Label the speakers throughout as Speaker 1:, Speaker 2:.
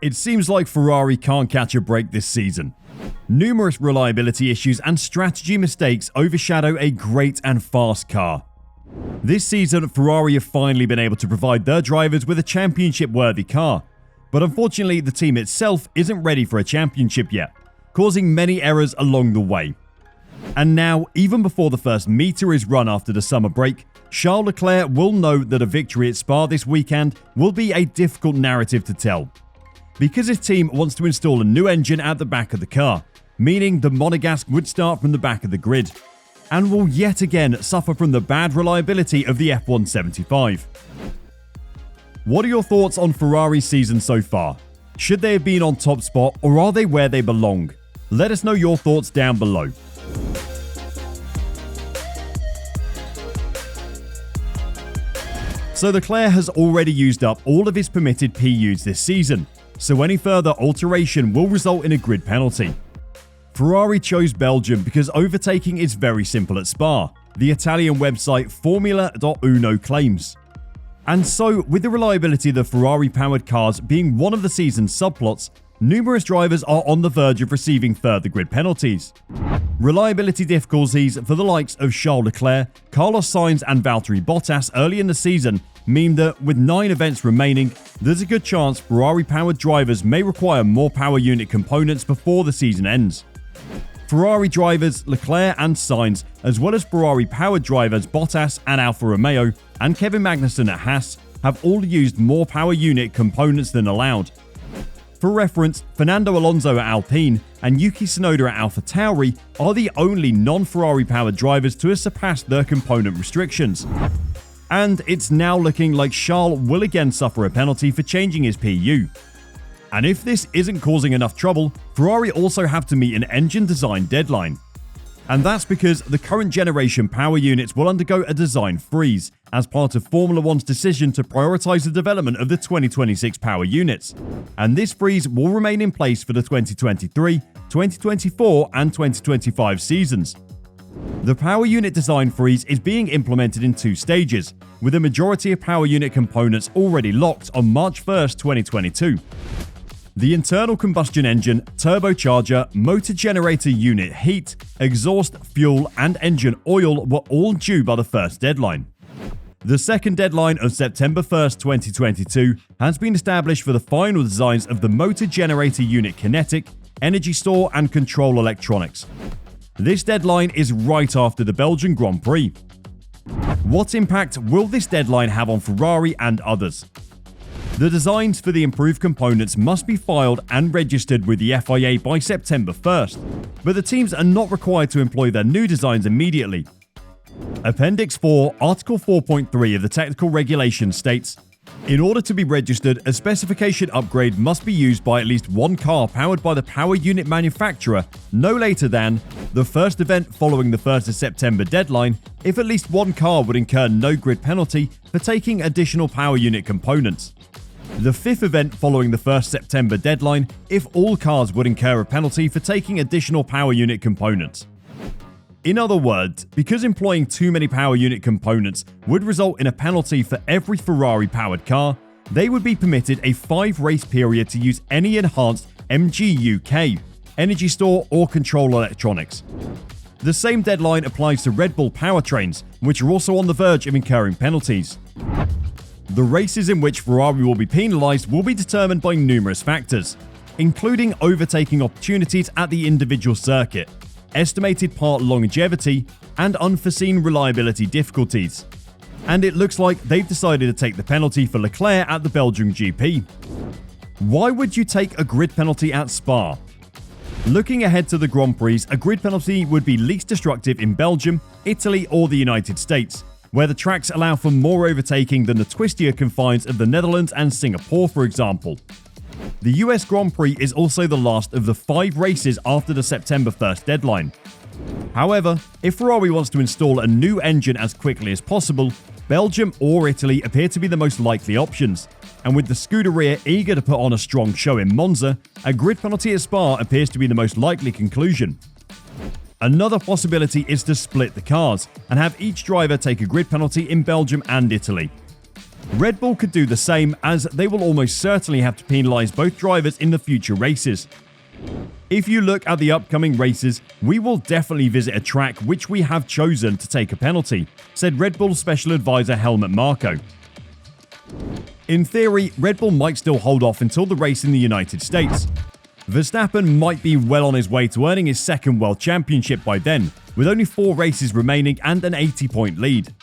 Speaker 1: It seems like Ferrari can't catch a break this season. Numerous reliability issues and strategy mistakes overshadow a great and fast car. This season, Ferrari have finally been able to provide their drivers with a championship-worthy car, but unfortunately the team itself isn't ready for a championship yet, causing many errors along the way. And now, even before the first meter is run after the summer break, Charles Leclerc will know that a victory at Spa this weekend will be a difficult narrative to tell, because his team wants to install a new engine at the back of the car, meaning the monogasque would start from the back of the grid, and will yet again suffer from the bad reliability of the F175. What are your thoughts on Ferrari's season so far? Should they have been on top spot, or are they where they belong? Let us know your thoughts down below. So Leclerc has already used up all of his permitted PUs this season, so any further alteration will result in a grid penalty. Ferrari chose Belgium because overtaking is very simple at Spa, the Italian website Formula.Uno claims. And so, with the reliability of the Ferrari-powered cars being one of the season's subplots, numerous drivers are on the verge of receiving further grid penalties. Reliability difficulties for the likes of Charles Leclerc, Carlos Sainz and Valtteri Bottas early in the season mean that with 9 events remaining, there's a good chance Ferrari-powered drivers may require more power unit components before the season ends. Ferrari drivers Leclerc and Sainz, as well as Ferrari-powered drivers Bottas and Alfa Romeo and Kevin Magnussen at Haas, have all used more power unit components than allowed. For reference, Fernando Alonso at Alpine and Yuki Tsunoda at AlphaTauri are the only non-Ferrari-powered drivers to have surpassed their component restrictions. And it's now looking like Charles will again suffer a penalty for changing his PU. And if this isn't causing enough trouble, Ferrari also have to meet an engine design deadline. And that's because the current generation power units will undergo a design freeze as part of Formula One's decision to prioritize the development of the 2026 power units. And this freeze will remain in place for the 2023, 2024 and 2025 seasons. The power unit design freeze is being implemented in 2 stages, with a majority of power unit components already locked on March 1st, 2022. The internal combustion engine, turbocharger, motor generator unit heat, exhaust, fuel, and engine oil were all due by the first deadline. The second deadline of September 1st, 2022 has been established for the final designs of the motor generator unit kinetic, energy store, and control electronics. This deadline is right after the Belgian Grand Prix. What impact will this deadline have on Ferrari and others? The designs for the improved components must be filed and registered with the FIA by September 1st, but the teams are not required to employ their new designs immediately. Appendix 4, Article 4.3 of the Technical Regulations states, in order to be registered, a specification upgrade must be used by at least one car powered by the power unit manufacturer no later than the first event following the 1st of September deadline if at least one car would incur no grid penalty for taking additional power unit components. The 5th event following the 1st September deadline if all cars would incur a penalty for taking additional power unit components. In other words, because employing too many power unit components would result in a penalty for every Ferrari-powered car, they would be permitted a 5-race period to use any enhanced MGUK, energy store or control electronics. The same deadline applies to Red Bull powertrains, which are also on the verge of incurring penalties. The races in which Ferrari will be penalised will be determined by numerous factors, including overtaking opportunities at the individual circuit, estimated part longevity, and unforeseen reliability difficulties. And it looks like they've decided to take the penalty for Leclerc at the Belgium GP. Why would you take a grid penalty at Spa? Looking ahead to the Grand Prix, a grid penalty would be least destructive in Belgium, Italy, or the United States, where the tracks allow for more overtaking than the twistier confines of the Netherlands and Singapore, for example. The US Grand Prix is also the last of the 5 races after the September 1st deadline. However, if Ferrari wants to install a new engine as quickly as possible, Belgium or Italy appear to be the most likely options, and with the Scuderia eager to put on a strong show in Monza, a grid penalty at Spa appears to be the most likely conclusion. Another possibility is to split the cars and have each driver take a grid penalty in Belgium and Italy. Red Bull could do the same, as they will almost certainly have to penalise both drivers in the future races. If you look at the upcoming races, we will definitely visit a track which we have chosen to take a penalty, said Red Bull Special Advisor Helmut Marko. In theory, Red Bull might still hold off until the race in the United States. Verstappen might be well on his way to earning his second World Championship by then, with only 4 races remaining and an 80-point lead.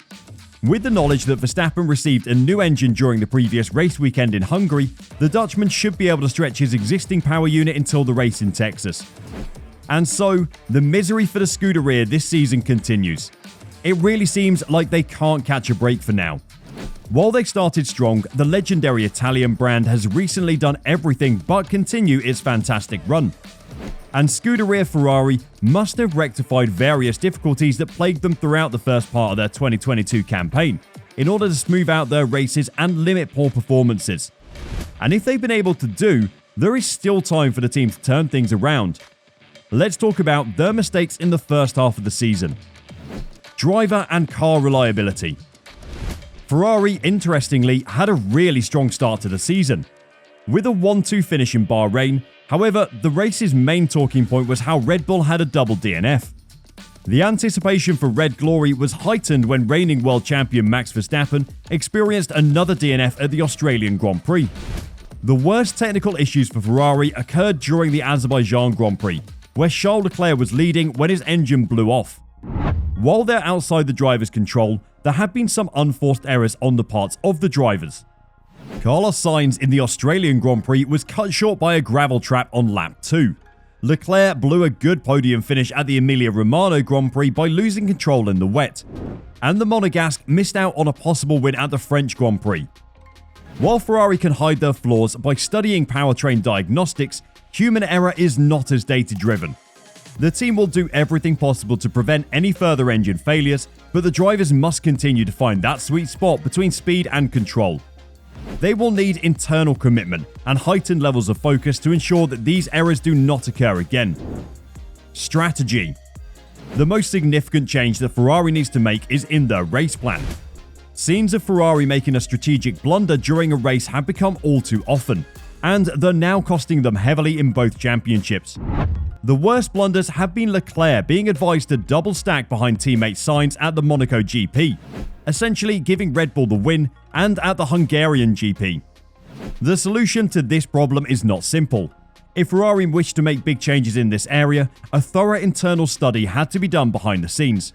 Speaker 1: With the knowledge that Verstappen received a new engine during the previous race weekend in Hungary, the Dutchman should be able to stretch his existing power unit until the race in Texas. And so, the misery for the Scuderia this season continues. It really seems like they can't catch a break for now. While they started strong, the legendary Italian brand has recently done everything but continue its fantastic run. And Scuderia Ferrari must have rectified various difficulties that plagued them throughout the first part of their 2022 campaign, in order to smooth out their races and limit poor performances. And if they've been able to do, there is still time for the team to turn things around. Let's talk about their mistakes in the first half of the season. Driver and car reliability. Ferrari, interestingly, had a really strong start to the season. With a 1-2 finish in Bahrain, however, the race's main talking point was how Red Bull had a double DNF. The anticipation for Red Glory was heightened when reigning world champion Max Verstappen experienced another DNF at the Australian Grand Prix. The worst technical issues for Ferrari occurred during the Azerbaijan Grand Prix, where Charles Leclerc was leading when his engine blew off. While they're outside the driver's control, there have been some unforced errors on the parts of the drivers. Carlos Sainz in the Australian Grand Prix was cut short by a gravel trap on lap 2. Leclerc blew a good podium finish at the Emilia-Romagna Grand Prix by losing control in the wet. And the Monegasque missed out on a possible win at the French Grand Prix. While Ferrari can hide their flaws by studying powertrain diagnostics, human error is not as data-driven. The team will do everything possible to prevent any further engine failures, but the drivers must continue to find that sweet spot between speed and control. They will need internal commitment and heightened levels of focus to ensure that these errors do not occur again. Strategy. The most significant change that Ferrari needs to make is in their race plan. Scenes of Ferrari making a strategic blunder during a race have become all too often, and they're now costing them heavily in both championships. The worst blunders have been Leclerc being advised to double stack behind teammate Sainz at the Monaco GP, essentially giving Red Bull the win, and at the Hungarian GP. The solution to this problem is not simple. If Ferrari wished to make big changes in this area, a thorough internal study had to be done behind the scenes.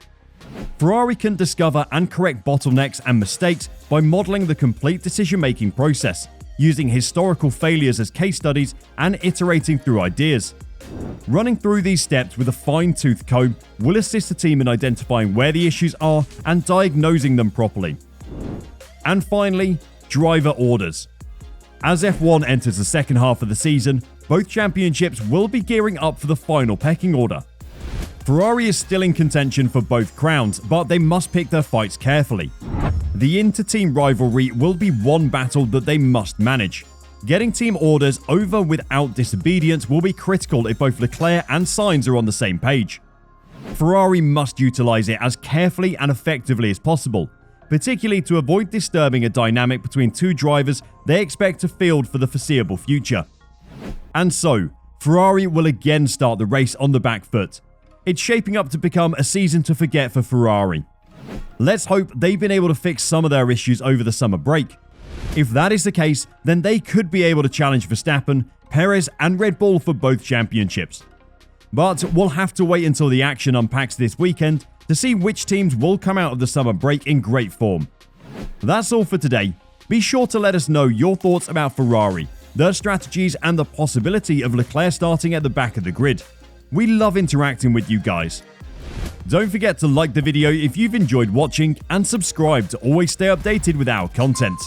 Speaker 1: Ferrari can discover and correct bottlenecks and mistakes by modeling the complete decision-making process, using historical failures as case studies and iterating through ideas. Running through these steps with a fine-tooth comb will assist the team in identifying where the issues are and diagnosing them properly. And finally, driver orders. As F1 enters the second half of the season, both championships will be gearing up for the final pecking order. Ferrari is still in contention for both crowns, but they must pick their fights carefully. The inter-team rivalry will be one battle that they must manage. Getting team orders over without disobedience will be critical if both Leclerc and Sainz are on the same page. Ferrari must utilize it as carefully and effectively as possible, particularly to avoid disturbing a dynamic between two drivers they expect to field for the foreseeable future. And so, Ferrari will again start the race on the back foot. It's shaping up to become a season to forget for Ferrari. Let's hope they've been able to fix some of their issues over the summer break. If that is the case, then they could be able to challenge Verstappen, Perez, and Red Bull for both championships. But we'll have to wait until the action unpacks this weekend to see which teams will come out of the summer break in great form. That's all for today. Be sure to let us know your thoughts about Ferrari, their strategies, and the possibility of Leclerc starting at the back of the grid. We love interacting with you guys. Don't forget to like the video if you've enjoyed watching, and subscribe to always stay updated with our content.